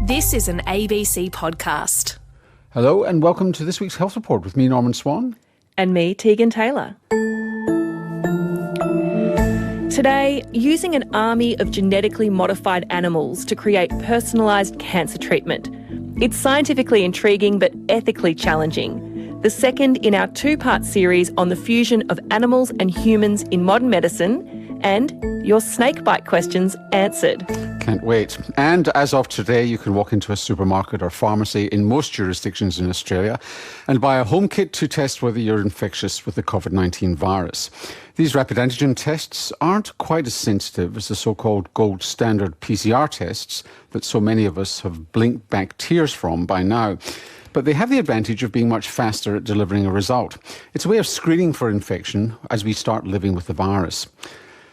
This is an ABC podcast. Hello and welcome to this week's Health Report with me, Norman Swan. And me, Tegan Taylor. Today, using an army of genetically modified animals to create personalised cancer treatment. It's scientifically intriguing but ethically challenging. The second in our two-part series on the fusion of animals and humans in modern medicine, and your snakebite questions answered. Can't wait. And as of today, you can walk into a supermarket or pharmacy in most jurisdictions in Australia and buy a home kit to test whether you're infectious with the COVID-19 virus. These rapid antigen tests aren't quite as sensitive as the so-called gold standard PCR tests that so many of us have blinked back tears from by now. But they have the advantage of being much faster at delivering a result. It's a way of screening for infection as we start living with the virus.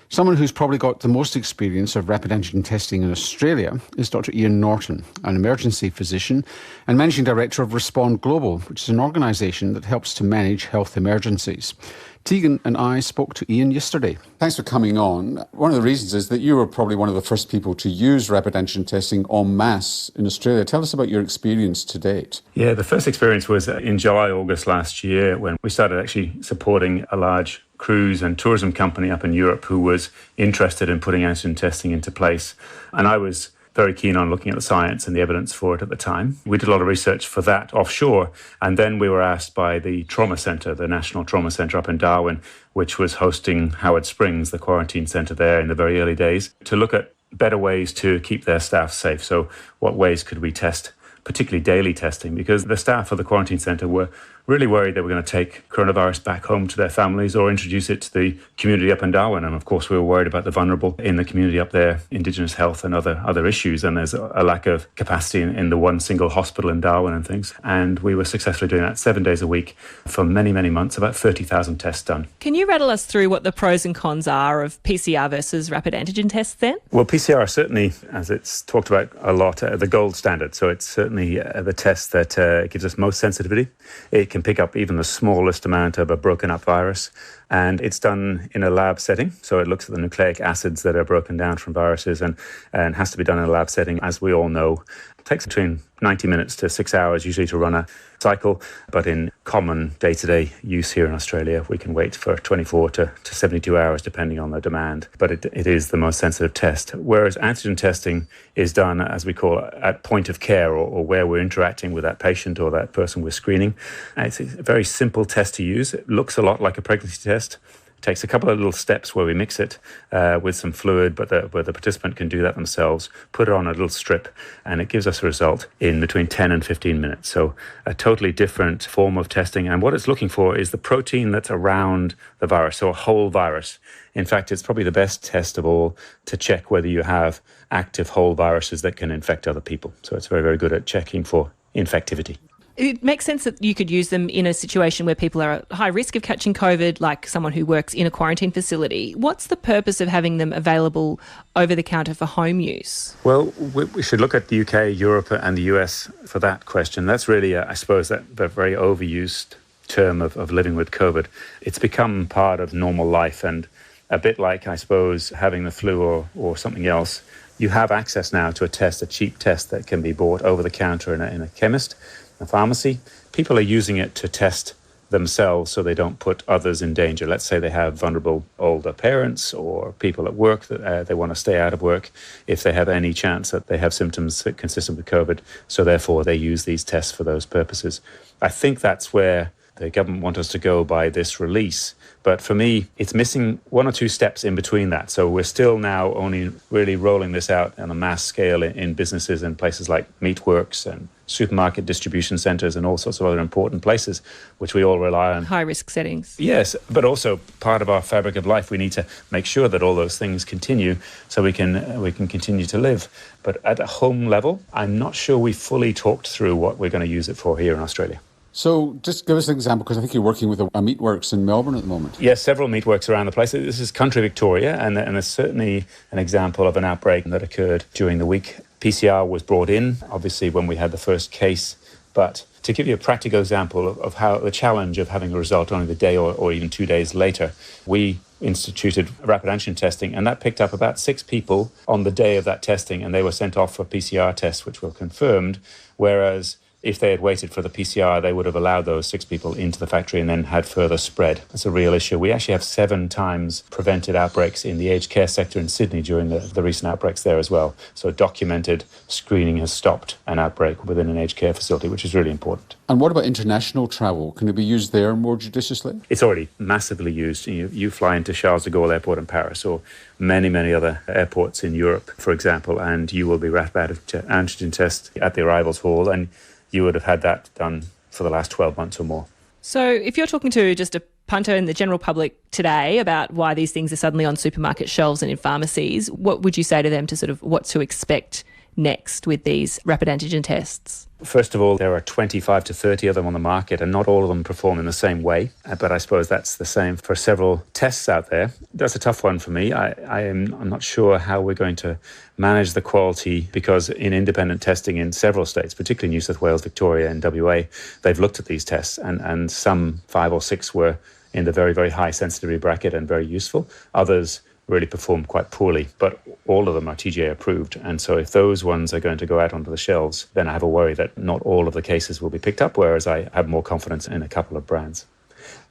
Someone who's probably got the most experience of rapid antigen testing in Australia is Dr. Ian Norton, an emergency physician and managing director of Respond Global, which is an organisation that helps to manage health emergencies. Tegan and I spoke to Ian yesterday. Thanks for coming on. One of the reasons is that you were probably one of the first people to use rapid antigen testing en masse in Australia. Tell us about your experience to date. Yeah, the first experience was in July, August last year when we started actually supporting a large cruise and tourism company up in Europe who was interested in putting antigen testing into place. And I was very keen on looking at the science and the evidence for it at the time. We did a lot of research for that offshore, and then we were asked by the trauma centre, the National Trauma Centre up in Darwin, which was hosting Howard Springs, the quarantine centre there in the very early days, to look at better ways to keep their staff safe. So what ways could we test, particularly daily testing, because the staff of the quarantine centre were really worried they were going to take coronavirus back home to their families or introduce it to the community up in Darwin. And of course, we were worried about the vulnerable in the community up there, Indigenous health and other issues. And there's a lack of capacity in the one single hospital in Darwin and things. And we were successfully doing that 7 days a week for many, many months, about 30,000 tests done. Can you rattle us through what the pros and cons are of PCR versus rapid antigen tests then? Well, PCR is certainly, as it's talked about a lot, the gold standard. So it's certainly the test that gives us most sensitivity. It can pick up even the smallest amount of a broken up virus, and it's done in a lab setting. So it looks at the nucleic acids that are broken down from viruses and has to be done in a lab setting. As we all know, it takes between 90 minutes to 6 hours usually to run a cycle, but in common day-to-day use here in Australia, we can wait for 24 to 72 hours depending on the demand. But it is the most sensitive test, whereas antigen testing is done, as we call it, at point of care or where we're interacting with that patient or that person we're screening. And it's a very simple test to use. It looks a lot like a pregnancy test. It takes a couple of little steps where we mix it with some fluid, where the participant can do that themselves, put it on a little strip, and it gives us a result in between 10 and 15 minutes. So a totally different form of testing. And what it's looking for is the protein that's around the virus, so a whole virus. In fact, it's probably the best test of all to check whether you have active whole viruses that can infect other people. So it's very, very good at checking for infectivity. It makes sense that you could use them in a situation where people are at high risk of catching COVID, like someone who works in a quarantine facility. What's the purpose of having them available over the counter for home use? Well, we should look at the UK, Europe and the US for that question. That's really, I suppose, that very overused term of living with COVID. It's become part of normal life, and a bit like, I suppose, having the flu or something else. You have access now to a cheap test that can be bought over the counter in a chemist, a pharmacy. People are using it to test themselves so they don't put others in danger. Let's say they have vulnerable older parents or people at work that they want to stay out of work if they have any chance that they have symptoms consistent with COVID. So therefore, they use these tests for those purposes. I think that's where the government want us to go by this release. But for me, it's missing one or two steps in between that. So we're still now only really rolling this out on a mass scale in businesses in places like meatworks and supermarket distribution centres and all sorts of other important places, which we all rely on. High-risk settings. Yes, but also part of our fabric of life. We need to make sure that all those things continue so we can continue to live. But at a home level, I'm not sure we fully talked through what we're going to use it for here in Australia. So just give us an example, because I think you're working with a meatworks in Melbourne at the moment. Yes, several meatworks around the place. This is country Victoria, and there's certainly an example of an outbreak that occurred during the week. PCR was brought in, obviously, when we had the first case. But to give you a practical example of how the challenge of having a result only the day or even 2 days later, we instituted rapid antigen testing, and that picked up about 6 people on the day of that testing, and they were sent off for PCR tests, which were confirmed, whereas if they had waited for the PCR, they would have allowed those 6 people into the factory and then had further spread. It's a real issue. We actually have 7 times prevented outbreaks in the aged care sector in Sydney during the recent outbreaks there as well. So documented screening has stopped an outbreak within an aged care facility, which is really important. And what about international travel? Can it be used there more judiciously? It's already massively used. You fly into Charles de Gaulle Airport in Paris or many, many other airports in Europe, for example, and you will be rapid antigen test at the arrivals hall, and you would have had that done for the last 12 months or more. So if you're talking to just a punter in the general public today about why these things are suddenly on supermarket shelves and in pharmacies, what would you say to them to sort of what to expect next with these rapid antigen tests? First of all, there are 25 to 30 of them on the market, and not all of them perform in the same way. But I suppose that's the same for several tests out there. That's a tough one for me. I'm not sure how we're going to manage the quality, because in independent testing in several states, particularly New South Wales, Victoria and WA, they've looked at these tests, and some 5 or 6 were in the very, very high sensitivity bracket and very useful. Others really performed quite poorly, but all of them are TGA approved. And so if those ones are going to go out onto the shelves, then I have a worry that not all of the cases will be picked up, whereas I have more confidence in a couple of brands.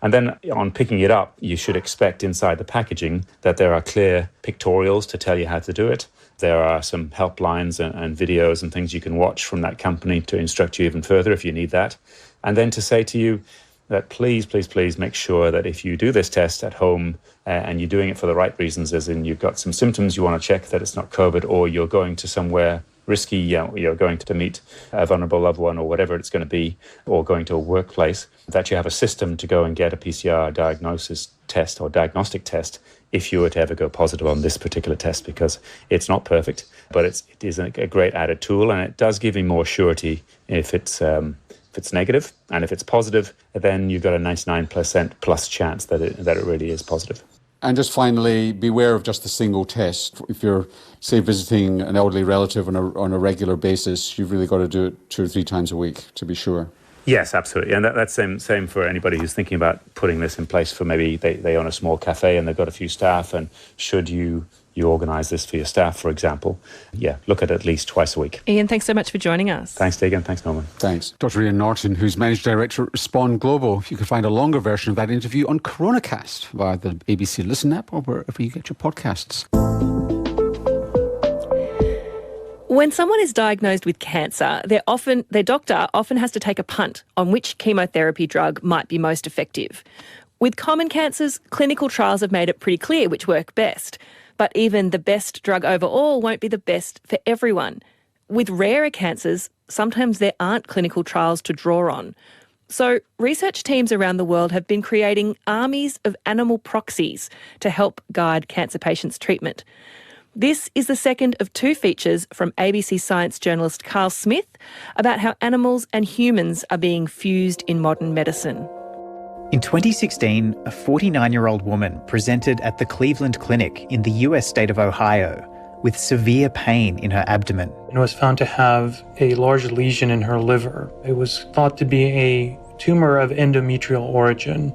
And then on picking it up, you should expect inside the packaging that there are clear pictorials to tell you how to do it. There are some helplines and videos and things you can watch from that company to instruct you even further if you need that. And then to say to you that please, please, please make sure that if you do this test at home and you're doing it for the right reasons, as in you've got some symptoms, you want to check that it's not COVID, or you're going to somewhere risky, you're going to meet a vulnerable loved one or whatever it's going to be, or going to a workplace, that you have a system to go and get a PCR diagnosis test or diagnostic test if you were to ever go positive on this particular test, because it's not perfect, but it is a great added tool, and it does give you more surety if it's negative. And if it's positive, then you've got a 99% plus chance that it really is positive. And just finally, beware of just the single test. If you're, say, visiting an elderly relative on a regular basis, you've really got to do it 2 or 3 times a week to be sure. Yes, absolutely. And that's same for anybody who's thinking about putting this in place for maybe they own a small cafe and they've got a few staff, and should you organise this for your staff, for example, look at least twice a week. Ian, thanks so much for joining us. Thanks, Tegan. Thanks, Norman. Thanks. Dr. Ian Norton, who's Managing Director at Respond Global. You can find a longer version of that interview on CoronaCast via the ABC Listen app or wherever you get your podcasts. When someone is diagnosed with cancer, their doctor often has to take a punt on which chemotherapy drug might be most effective. With common cancers, clinical trials have made it pretty clear which work best. But even the best drug overall won't be the best for everyone. With rarer cancers, sometimes there aren't clinical trials to draw on. So research teams around the world have been creating armies of animal proxies to help guide cancer patients' treatment. This is the second of 2 features from ABC Science journalist Carl Smith about how animals and humans are being fused in modern medicine. In 2016, a 49-year-old woman presented at the Cleveland Clinic in the US state of Ohio with severe pain in her abdomen. It was found to have a large lesion in her liver. It was thought to be a tumor of endometrial origin.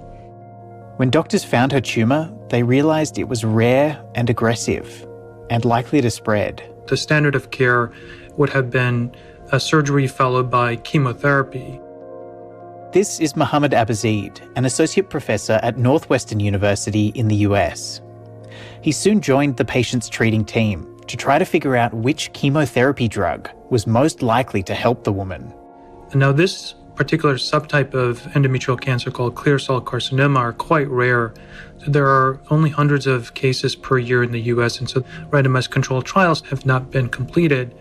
When doctors found her tumour, they realised it was rare and aggressive and likely to spread. The standard of care would have been a surgery followed by chemotherapy. This is Mohammed Abazeed, an associate professor at Northwestern University in the US. He soon joined the patient's treating team to try to figure out which chemotherapy drug was most likely to help the woman. Now, this particular subtype of endometrial cancer called clear cell carcinoma are quite rare. So there are only hundreds of cases per year in the US, and so randomized controlled trials have not been completed.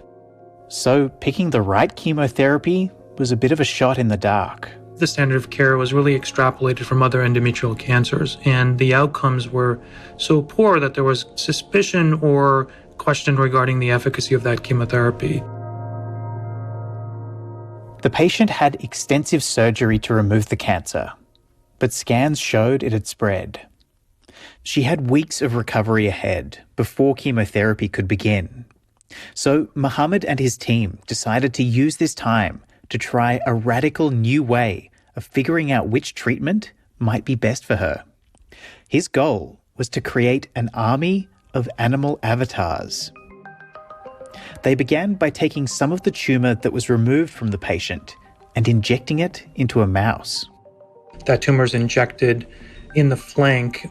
So picking the right chemotherapy was a bit of a shot in the dark. The standard of care was really extrapolated from other endometrial cancers, and the outcomes were so poor that there was suspicion or question regarding the efficacy of that chemotherapy. The patient had extensive surgery to remove the cancer, but scans showed it had spread. She had weeks of recovery ahead before chemotherapy could begin. So Mohammed and his team decided to use this time to try a radical new way of figuring out which treatment might be best for her. His goal was to create an army of animal avatars. They began by taking some of the tumour that was removed from the patient and injecting it into a mouse. That tumour is injected in the flank.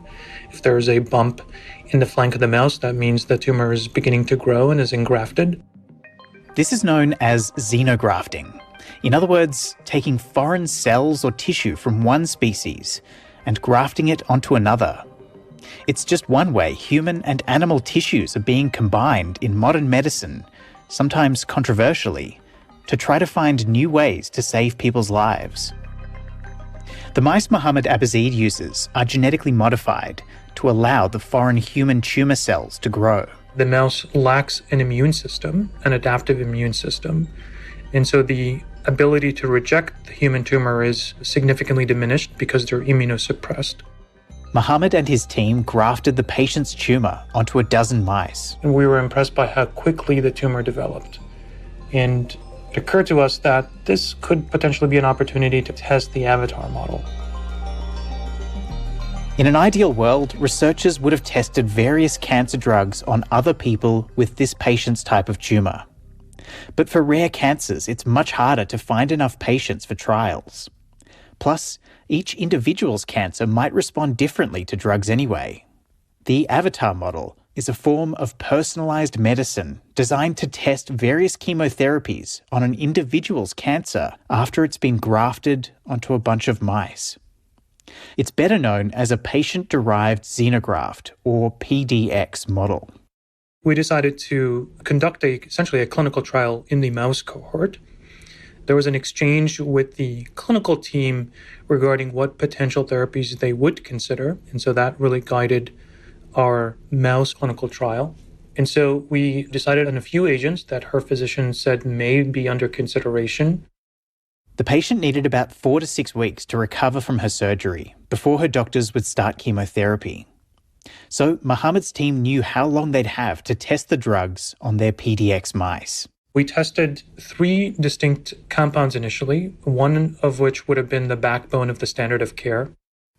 If there is a bump in the flank of the mouse, that means the tumour is beginning to grow and is engrafted. This is known as xenografting. In other words, taking foreign cells or tissue from one species and grafting it onto another. It's just one way human and animal tissues are being combined in modern medicine, sometimes controversially, to try to find new ways to save people's lives. The mice Mohammed Abazid uses are genetically modified to allow the foreign human tumour cells to grow. The mouse lacks an immune system, an adaptive immune system, and so the ability to reject the human tumour is significantly diminished because they're immunosuppressed. Mohammed and his team grafted the patient's tumour onto a dozen mice. And we were impressed by how quickly the tumour developed. And it occurred to us that this could potentially be an opportunity to test the avatar model. In an ideal world, researchers would have tested various cancer drugs on other people with this patient's type of tumour. But for rare cancers, it's much harder to find enough patients for trials. Plus, each individual's cancer might respond differently to drugs anyway. The avatar model is a form of personalised medicine designed to test various chemotherapies on an individual's cancer after it's been grafted onto a bunch of mice. It's better known as a patient-derived xenograft, or PDX model. We decided to conduct essentially a clinical trial in the mouse cohort. There was an exchange with the clinical team regarding what potential therapies they would consider, and so that really guided our mouse clinical trial. And so we decided on a few agents that her physician said may be under consideration. The patient needed about 4 to 6 weeks to recover from her surgery before her doctors would start chemotherapy. So Mohammed's team knew how long they'd have to test the drugs on their PDX mice. We tested 3 distinct compounds initially, one of which would have been the backbone of the standard of care.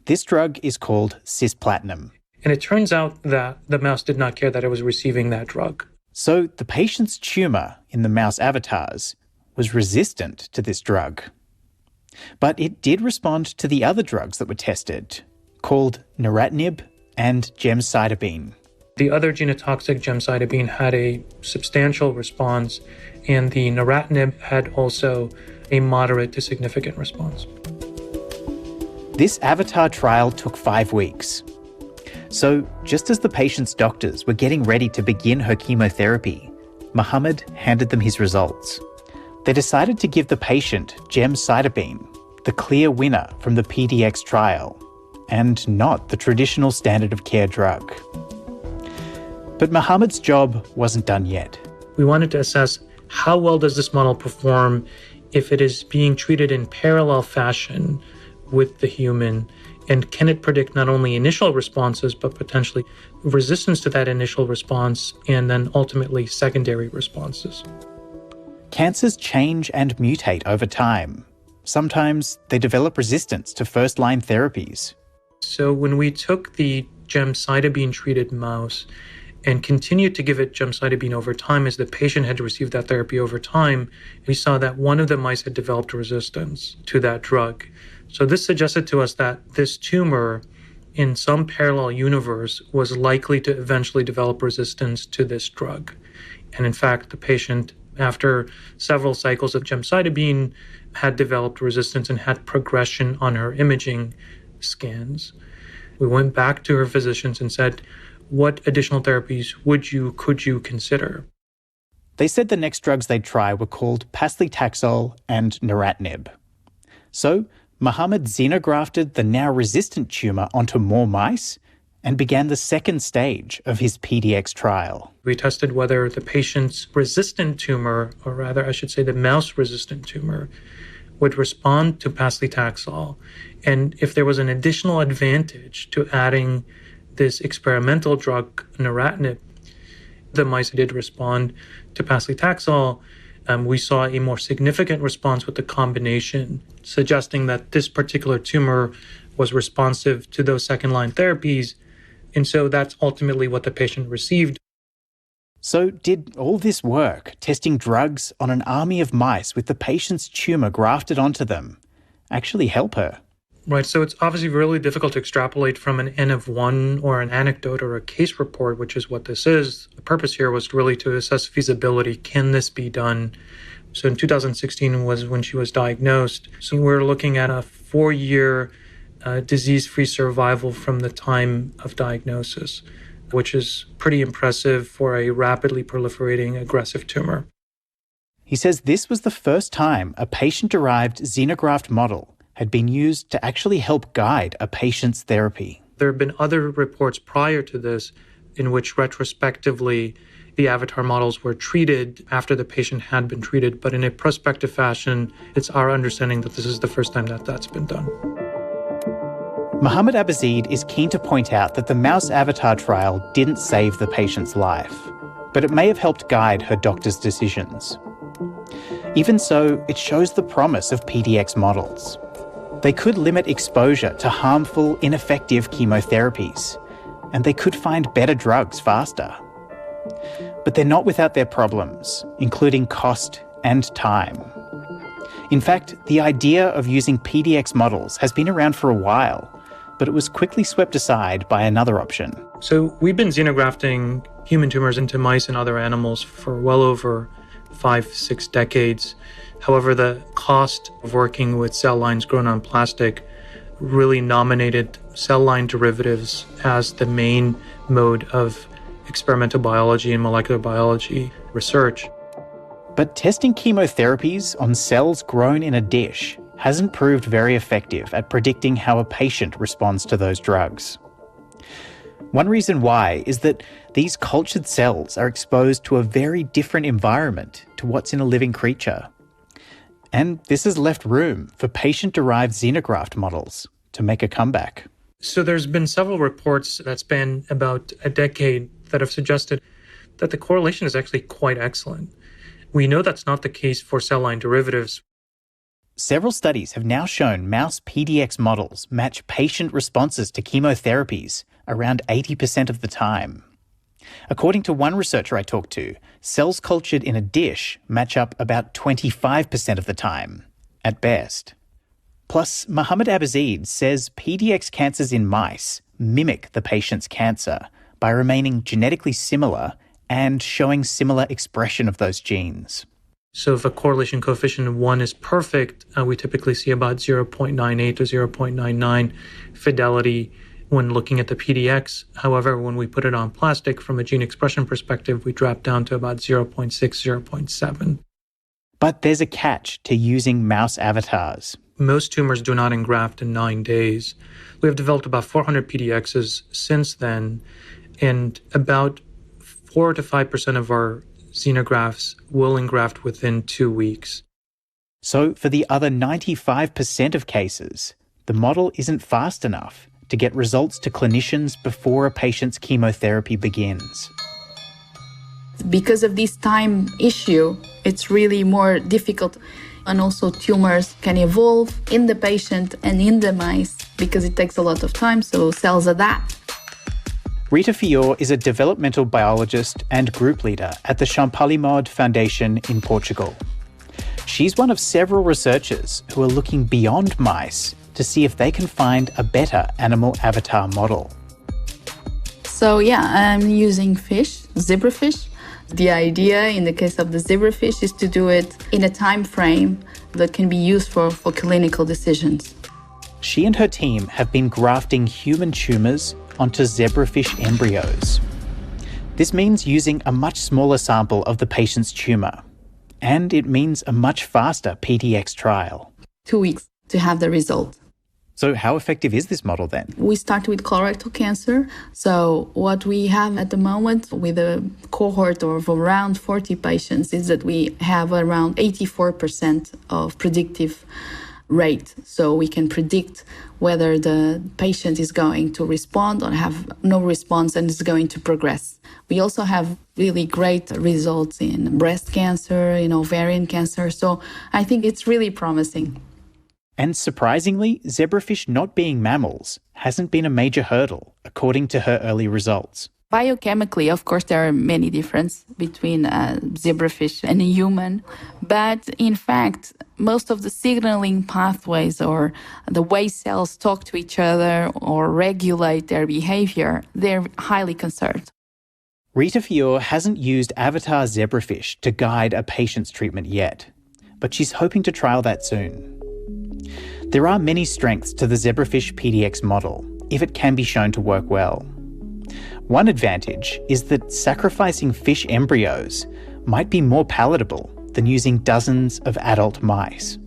This drug is called cisplatin. And it turns out that the mouse did not care that it was receiving that drug. So the patient's tumour in the mouse avatars was resistant to this drug. But it did respond to the other drugs that were tested, called neratinib and gemcitabine. The other genotoxic gemcitabine had a substantial response, and the neratinib had also a moderate to significant response. This avatar trial took 5 weeks. So just as the patient's doctors were getting ready to begin her chemotherapy, Mohammed handed them his results. They decided to give the patient gemcitabine, the clear winner from the PDX trial, and not the traditional standard of care drug. But Mohammed's job wasn't done yet. We wanted to assess how well does this model perform if it is being treated in parallel fashion with the human, and can it predict not only initial responses, but potentially resistance to that initial response, and then ultimately secondary responses. Cancers change and mutate over time. Sometimes they develop resistance to first-line therapies. So when we took the gemcitabine-treated mouse and continued to give it gemcitabine over time as the patient had received that therapy over time, we saw that one of the mice had developed resistance to that drug. So this suggested to us that this tumor in some parallel universe was likely to eventually develop resistance to this drug. And in fact, the patient, after several cycles of gemcitabine, had developed resistance and had progression on her imaging scans. We went back to her physicians and said, what additional therapies could you consider? They said the next drugs they'd try were called paclitaxel and neratinib. So Mohammed xenografted the now resistant tumour onto more mice and began the second stage of his PDX trial. We tested whether the patient's resistant tumour, or rather I should say the mouse-resistant tumour, would respond to paclitaxel, and if there was an additional advantage to adding this experimental drug, neratinib. The mice did respond to paclitaxel. We saw a more significant response with the combination, suggesting that this particular tumor was responsive to those second-line therapies, And so that's ultimately what the patient received. So did all this work, testing drugs on an army of mice with the patient's tumour grafted onto them, actually help her? Right, so it's obviously really difficult to extrapolate from an N of 1 or an anecdote or a case report, which is what this is. The purpose here was really to assess feasibility. Can this be done? So in 2016 was when she was diagnosed. So we're looking at a 4-year disease-free survival from the time of diagnosis, which is pretty impressive for a rapidly proliferating aggressive tumor. He says this was the first time a patient-derived xenograft model had been used to actually help guide a patient's therapy. There have been other reports prior to this in which retrospectively the avatar models were treated after the patient had been treated, but in a prospective fashion, it's our understanding that this is the first time that that's been done. Mohammed Abazid is keen to point out that the mouse avatar trial didn't save the patient's life, but it may have helped guide her doctor's decisions. Even so, it shows the promise of PDX models. They could limit exposure to harmful, ineffective chemotherapies, and they could find better drugs faster. But they're not without their problems, including cost and time. In fact, the idea of using PDX models has been around for a while, but it was quickly swept aside by another option. So we've been xenografting human tumors into mice and other animals for well over 5-6 decades. However, the cost of working with cell lines grown on plastic really nominated cell line derivatives as the main mode of experimental biology and molecular biology research. But testing chemotherapies on cells grown in a dish hasn't proved very effective at predicting how a patient responds to those drugs. One reason why is that these cultured cells are exposed to a very different environment to what's in a living creature. And this has left room for patient-derived xenograft models to make a comeback. So there's been several reports that span about a decade that have suggested that the correlation is actually quite excellent. We know that's not the case for cell line derivatives. Several studies have now shown mouse PDX models match patient responses to chemotherapies around 80% of the time. According to one researcher I talked to, cells cultured in a dish match up about 25% of the time, at best. Plus, Mohammed Abazid says PDX cancers in mice mimic the patient's cancer by remaining genetically similar and showing similar expression of those genes. So if a correlation coefficient of 1 is perfect, we typically see about 0.98 to 0.99 fidelity when looking at the PDX. However, when we put it on plastic from a gene expression perspective, we drop down to about 0.6, 0.7. But there's a catch to using mouse avatars. Most tumors do not engraft in 9 days. We have developed about 400 PDXs since then, and about 4 to 5% of our xenografts will engraft within 2 weeks. So for the other 95% of cases, the model isn't fast enough to get results to clinicians before a patient's chemotherapy begins. Because of this time issue, it's really more difficult. And also tumors can evolve in the patient and in the mice because it takes a lot of time, so cells adapt. Rita Fior is a developmental biologist and group leader at the Champalimod Foundation in Portugal. She's one of several researchers who are looking beyond mice to see if they can find a better animal avatar model. So I'm using fish, zebrafish. The idea in the case of the zebrafish is to do it in a time frame that can be used for clinical decisions. She and her team have been grafting human tumours onto zebrafish embryos. This means using a much smaller sample of the patient's tumour, and it means a much faster PDX trial. 2 weeks to have the result. So how effective is this model then? We start with colorectal cancer. So what we have at the moment with a cohort of around 40 patients is that we have around 84% of predictive rate. So we can predict whether the patient is going to respond or have no response and is going to progress. We also have really great results in breast cancer, in ovarian cancer. So I think it's really promising. And surprisingly, zebrafish not being mammals hasn't been a major hurdle, according to her early results. Biochemically, of course, there are many differences between zebrafish and a human, but in fact, most of the signaling pathways or the way cells talk to each other or regulate their behavior, they're highly conserved. Rita Fior hasn't used avatar zebrafish to guide a patient's treatment yet, but she's hoping to trial that soon. There are many strengths to the zebrafish PDX model, if it can be shown to work well. One advantage is that sacrificing fish embryos might be more palatable than using dozens of adult mice.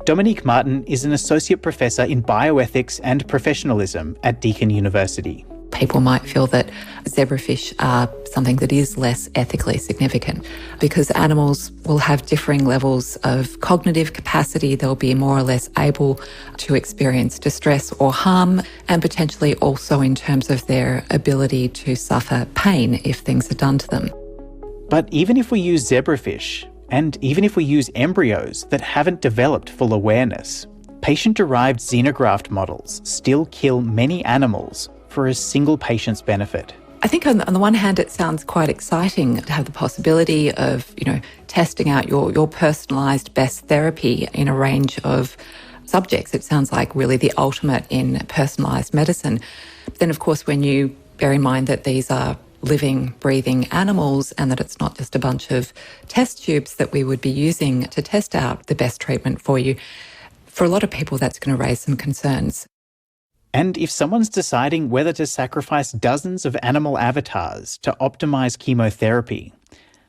Dominique Martin is an associate professor in bioethics and professionalism at Deakin University. People might feel that zebrafish are something that is less ethically significant because animals will have differing levels of cognitive capacity. They'll be more or less able to experience distress or harm, and potentially also in terms of their ability to suffer pain if things are done to them. But even if we use zebrafish, and even if we use embryos that haven't developed full awareness, patient-derived xenograft models still kill many animals for a single patient's benefit. I think on the one hand, it sounds quite exciting to have the possibility of, testing out your personalised best therapy in a range of subjects. It sounds like really the ultimate in personalised medicine. But then, of course, when you bear in mind that these are living, breathing animals and that it's not just a bunch of test tubes that we would be using to test out the best treatment for you, for a lot of people, that's going to raise some concerns. And if someone's deciding whether to sacrifice dozens of animal avatars to optimise chemotherapy,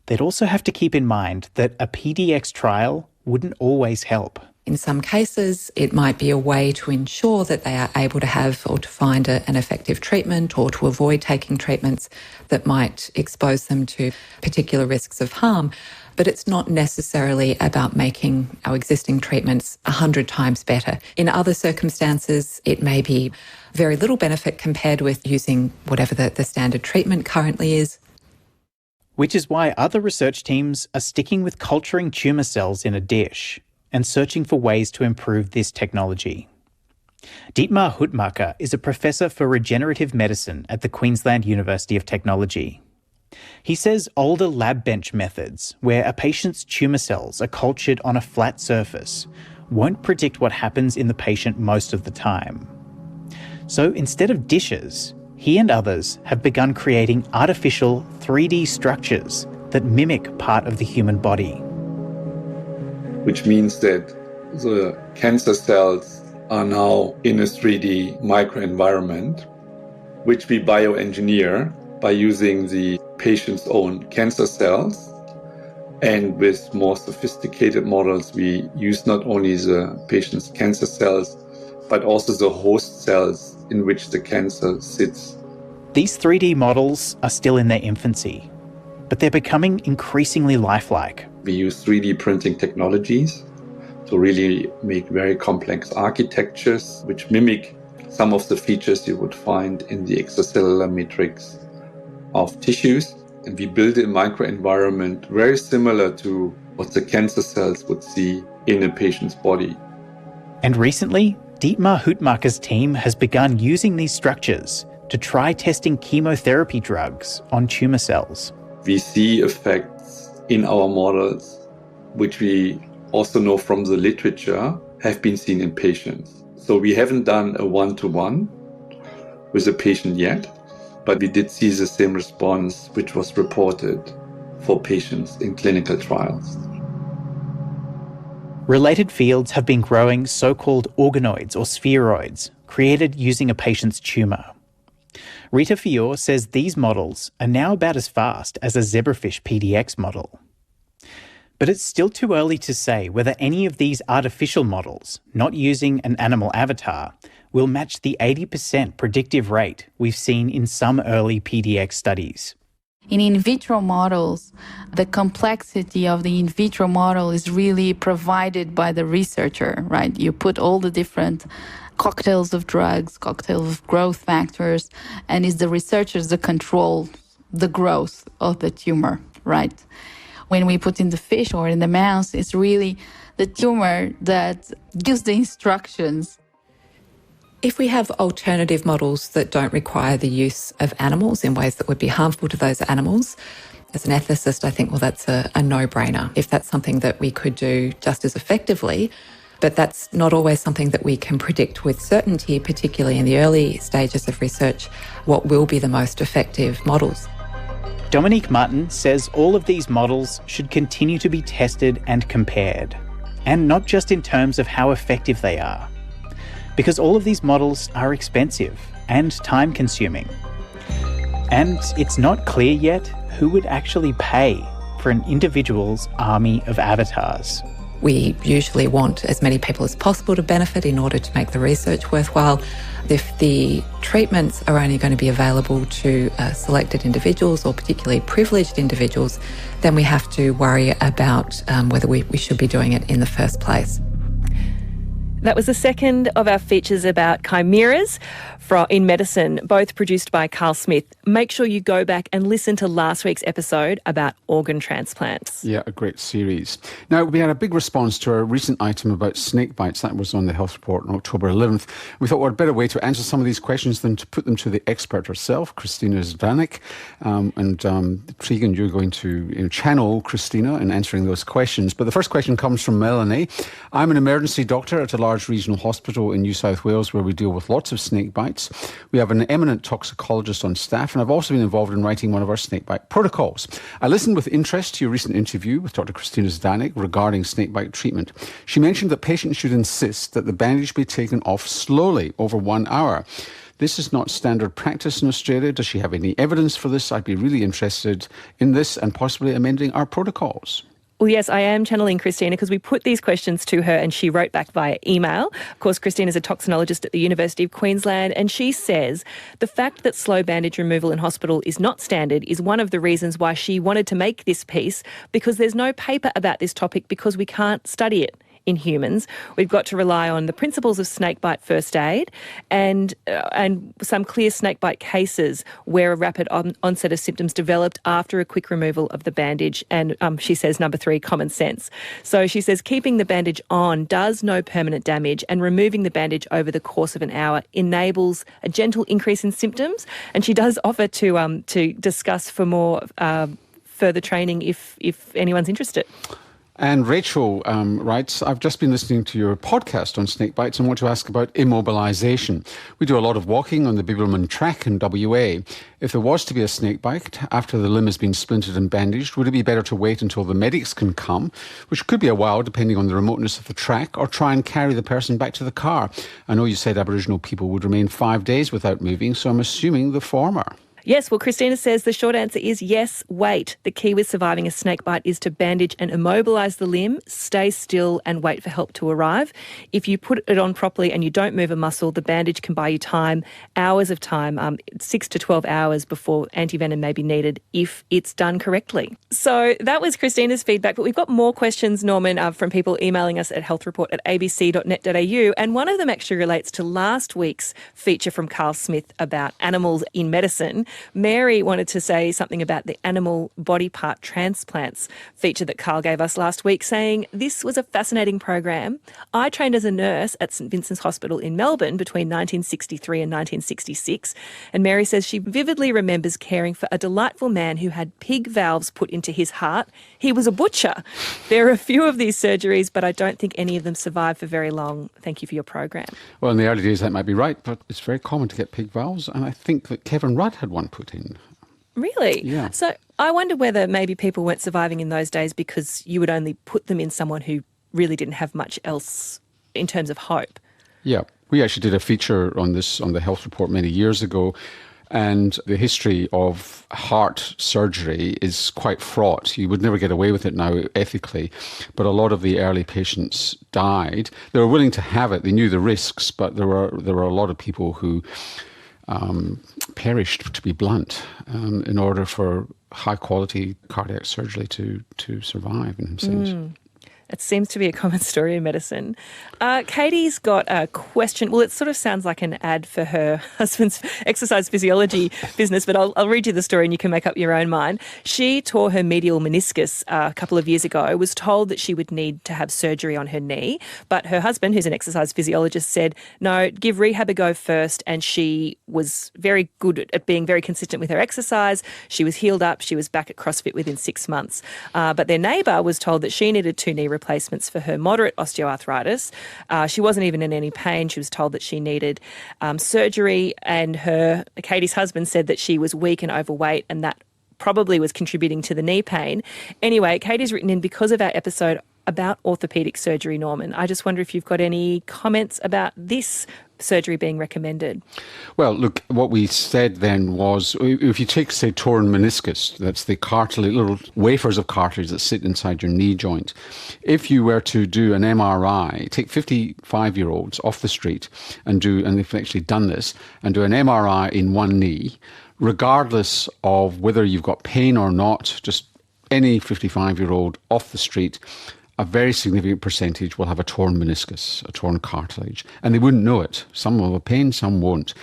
they'd also have to keep in mind that a PDX trial wouldn't always help. In some cases, it might be a way to ensure that they are able to have or to find an effective treatment or to avoid taking treatments that might expose them to particular risks of harm. But it's not necessarily about making our existing treatments 100 times better. In other circumstances, it may be very little benefit compared with using whatever the standard treatment currently is. Which is why other research teams are sticking with culturing tumour cells in a dish and searching for ways to improve this technology. Dietmar Hutmacher is a professor for regenerative medicine at the Queensland University of Technology. He says older lab bench methods, where a patient's tumour cells are cultured on a flat surface, won't predict what happens in the patient most of the time. So instead of dishes, he and others have begun creating artificial 3D structures that mimic part of the human body. Which means that the cancer cells are now in a 3D microenvironment, which we bioengineer by using the patient's own cancer cells. And with more sophisticated models, we use not only the patient's cancer cells, but also the host cells in which the cancer sits. These 3D models are still in their infancy, but they're becoming increasingly lifelike. We use 3D printing technologies to really make very complex architectures, which mimic some of the features you would find in the extracellular matrix of tissues. And we build a microenvironment very similar to what the cancer cells would see in a patient's body. And recently, Dietmar Hutmacher's team has begun using these structures to try testing chemotherapy drugs on tumour cells. We see effects in our models, which we also know from the literature have been seen in patients. So we haven't done a one-to-one with a patient yet, but we did see the same response which was reported for patients in clinical trials. Related fields have been growing so-called organoids or spheroids, created using a patient's tumour. Rita Fior says these models are now about as fast as a zebrafish PDX model. But it's still too early to say whether any of these artificial models, not using an animal avatar, will match the 80% predictive rate we've seen in some early PDX studies. In vitro models, the complexity of the in vitro model is really provided by the researcher, right? You put all the different cocktails of drugs, cocktails of growth factors, and it's the researchers that control the growth of the tumor, right? when we put in the fish or in the mouse, it's really the tumor that gives the instructions. If we have alternative models that don't require the use of animals in ways that would be harmful to those animals, as an ethicist, I think, well, that's a no-brainer. If that's something that we could do just as effectively, but that's not always something that we can predict with certainty, particularly in the early stages of research, what will be the most effective models. Dominique Martin says all of these models should continue to be tested and compared, and not just in terms of how effective they are, because all of these models are expensive and time-consuming. And it's not clear yet who would actually pay for an individual's army of avatars. We usually want as many people as possible to benefit in order to make the research worthwhile. If the treatments are only going to be available to selected individuals or particularly privileged individuals, then we have to worry about whether we should be doing it in the first place. That was the second of our features about chimeras in medicine, both produced by Carl Smith. Make sure you go back and listen to last week's episode about organ transplants. Yeah, a great series. Now, we had a big response to our recent item about snake bites. That was on the Health Report on October 11th. We thought, what a better way to answer some of these questions than to put them to the expert herself, Christina Zdanek. Tegan, you're going to channel Christina in answering those questions. But the first question comes from Melanie. I'm an emergency doctor at a large regional hospital in New South Wales where we deal with lots of snake bites. We have an eminent toxicologist on staff, and I've also been involved in writing one of our snakebite protocols. I listened with interest to your recent interview with Dr. Christina Zdanek regarding snakebite treatment. She mentioned that patients should insist that the bandage be taken off slowly over 1 hour. This is not standard practice in Australia. Does she have any evidence for this? I'd be really interested in this and possibly amending our protocols. Well, yes, I am channeling Christina because we put these questions to her and she wrote back via email. Of course, Christina is a toxinologist at the University of Queensland, and she says the fact that slow bandage removal in hospital is not standard is one of the reasons why she wanted to make this piece, because there's no paper about this topic because we can't study it in humans. We've got to rely on the principles of snakebite first aid and some clear snakebite cases where a rapid onset of symptoms developed after a quick removal of the bandage. And she says, number 3, common sense. So she says keeping the bandage on does no permanent damage, and removing the bandage over the course of an hour enables a gentle increase in symptoms. And she does offer to discuss for more further training if anyone's interested. And Rachel writes, I've just been listening to your podcast on snake bites and want to ask about immobilisation. We do a lot of walking on the Biberman track in WA. If there was to be a snake bite after the limb has been splintered and bandaged, would it be better to wait until the medics can come, which could be a while depending on the remoteness of the track, or try and carry the person back to the car? I know you said Aboriginal people would remain 5 days without moving, so I'm assuming the former. Yes, well, Christina says the short answer is yes, wait. The key with surviving a snake bite is to bandage and immobilise the limb, stay still and wait for help to arrive. If you put it on properly and you don't move a muscle, the bandage can buy you time, hours of time, 6 to 12 hours before antivenom may be needed if it's done correctly. So that was Christina's feedback, but we've got more questions, Norman, from people emailing us at healthreport@abc.net.au, and one of them actually relates to last week's feature from Carl Smith about animals in medicine. Mary wanted to say something about the animal body part transplants feature that Carl gave us last week, saying, this was a fascinating program. I trained as a nurse at St Vincent's Hospital in Melbourne between 1963 and 1966. And Mary says she vividly remembers caring for a delightful man who had pig valves put into his heart. He was a butcher. There are a few of these surgeries, but I don't think any of them survive for very long. Thank you for your program. Well, in the early days that might be right, but it's very common to get pig valves, and I think that Kevin Rudd had one put in. Really? Yeah. So I wonder whether maybe people weren't surviving in those days because you would only put them in someone who really didn't have much else in terms of hope. Yeah. We actually did a feature on this on the Health Report many years ago, and the history of heart surgery is quite fraught. You would never get away with it now ethically, but a lot of the early patients died. They were willing to have it. They knew the risks, but there were a lot of people who perished, to be blunt, in order for high quality cardiac surgery to survive in sense. It seems to be a common story in medicine. Katie's got a question. Well, it sort of sounds like an ad for her husband's exercise physiology business, but I'll read you the story and you can make up your own mind. She tore her medial meniscus a couple of years ago, was told that she would need to have surgery on her knee, but her husband, who's an exercise physiologist, said, no, give rehab a go first, and she was very good at being very consistent with her exercise. She was healed up. She was back at CrossFit within 6 months. But their neighbour was told that she needed 2 knee replacements for her moderate osteoarthritis. She wasn't even in any pain. She was told that she needed surgery, and Katie's husband said that she was weak and overweight, and that probably was contributing to the knee pain. Anyway, Katie's written in because of our episode about orthopaedic surgery, Norman. I just wonder if you've got any comments about this surgery being recommended. Well, look, what we said then was, if you take, say, torn meniscus, that's the cartilage, little wafers of cartilage that sit inside your knee joint. If you were to do an MRI, take 55-year-olds off the street and they've actually done this, and do an MRI in one knee, regardless of whether you've got pain or not, just any 55-year-old off the street, a very significant percentage will have a torn meniscus, a torn cartilage, and they wouldn't know it. Some will have pain, some won't.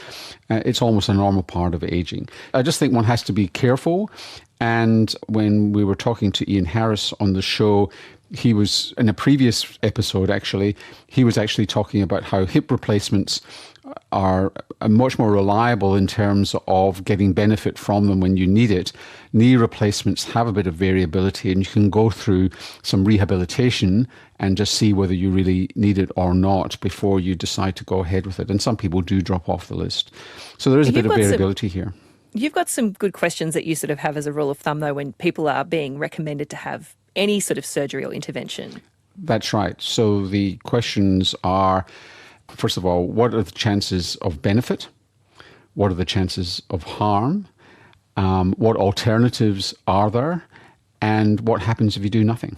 It's almost a normal part of ageing. I just think one has to be careful, and when we were talking to Ian Harris on the show, he was, in a previous episode actually, he was actually talking about how hip replacements are much more reliable in terms of getting benefit from them when you need it. Knee replacements have a bit of variability, and you can go through some rehabilitation and just see whether you really need it or not before you decide to go ahead with it. And some people do drop off the list. So there is a bit of variability here. You've got some good questions that you sort of have as a rule of thumb, though, when people are being recommended to have any sort of surgery or intervention. That's right. So the questions are, first of all, what are the chances of benefit? What are the chances of harm? What alternatives are there? And what happens if you do nothing?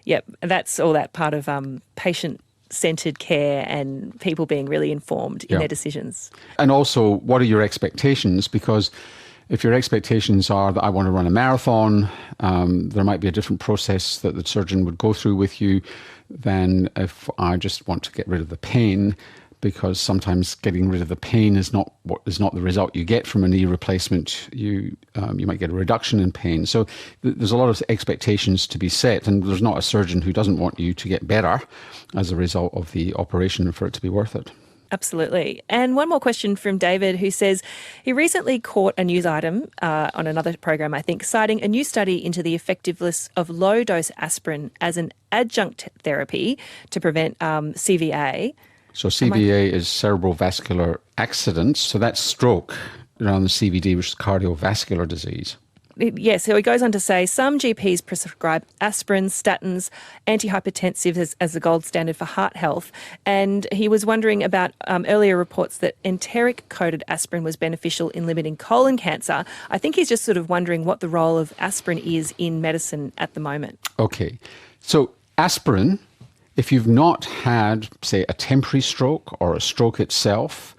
Yep. That's all that part of patient-centred care and people being really informed in their decisions. And also, what are your expectations? Because if your expectations are that I want to run a marathon, there might be a different process that the surgeon would go through with you than if I just want to get rid of the pain, because sometimes getting rid of the pain is not the result you get from a knee replacement. You might get a reduction in pain. So there's a lot of expectations to be set, and there's not a surgeon who doesn't want you to get better as a result of the operation for it to be worth it. Absolutely. And one more question from David, who says he recently caught a news item on another program, I think, citing a new study into the effectiveness of low-dose aspirin as an adjunct therapy to prevent CVA. So CVA is cerebral vascular accidents, so that's stroke, around the CVD, which is cardiovascular disease. Yes, so he goes on to say some GPs prescribe aspirin, statins, antihypertensives as the gold standard for heart health. And he was wondering about earlier reports that enteric-coated aspirin was beneficial in limiting colon cancer. I think he's just sort of wondering what the role of aspirin is in medicine at the moment. Okay, so aspirin, if you've not had, say, a temporary stroke or a stroke itself,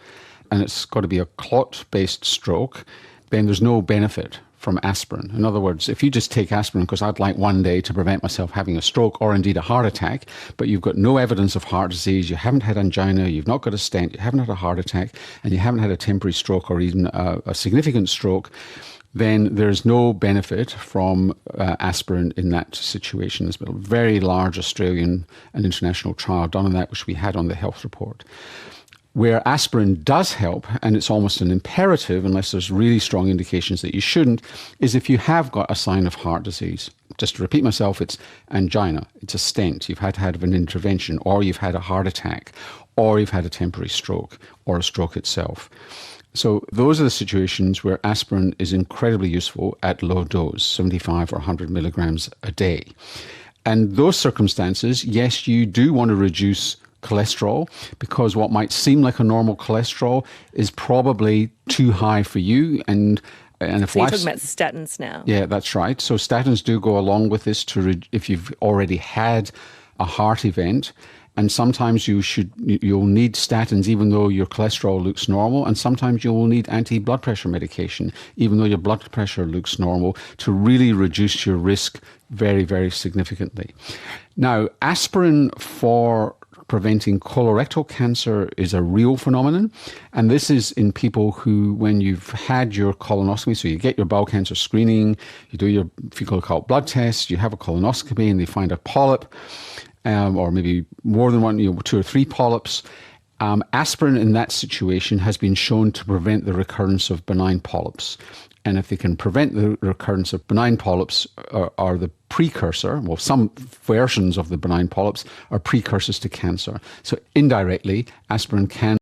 and it's got to be a clot-based stroke, then there's no benefit from aspirin. In other words, if you just take aspirin because I'd like one day to prevent myself having a stroke or indeed a heart attack, but you've got no evidence of heart disease, you haven't had angina, you've not got a stent, you haven't had a heart attack, and you haven't had a temporary stroke or even a significant stroke, then there's no benefit from aspirin in that situation. There's been a very large Australian and international trial done on that, which we had on the health report. Where aspirin does help, and it's almost an imperative unless there's really strong indications that you shouldn't, is if you have got a sign of heart disease. Just to repeat myself, it's angina, it's a stent, you've had to have an intervention, or you've had a heart attack, or you've had a temporary stroke, or a stroke itself. So those are the situations where aspirin is incredibly useful at low dose, 75 or 100 milligrams a day. And those circumstances, yes, you do want to reduce cholesterol, because what might seem like a normal cholesterol is probably too high for you. And if so you're talking about statins now? Yeah, that's right. So statins do go along with this if you've already had a heart event. And sometimes you'll need statins even though your cholesterol looks normal, and sometimes you will need anti-blood pressure medication even though your blood pressure looks normal, to really reduce your risk very, very significantly. Now, aspirin for preventing colorectal cancer is a real phenomenon, and this is in people who, when you've had your colonoscopy, so you get your bowel cancer screening, you do your fecal occult blood test, you have a colonoscopy and they find a polyp, or maybe more than one, 2 or 3 polyps. Aspirin in that situation has been shown to prevent the recurrence of benign polyps. And if they can prevent the recurrence of benign polyps, are the precursor, well, some versions of the benign polyps are precursors to cancer. So indirectly, aspirin can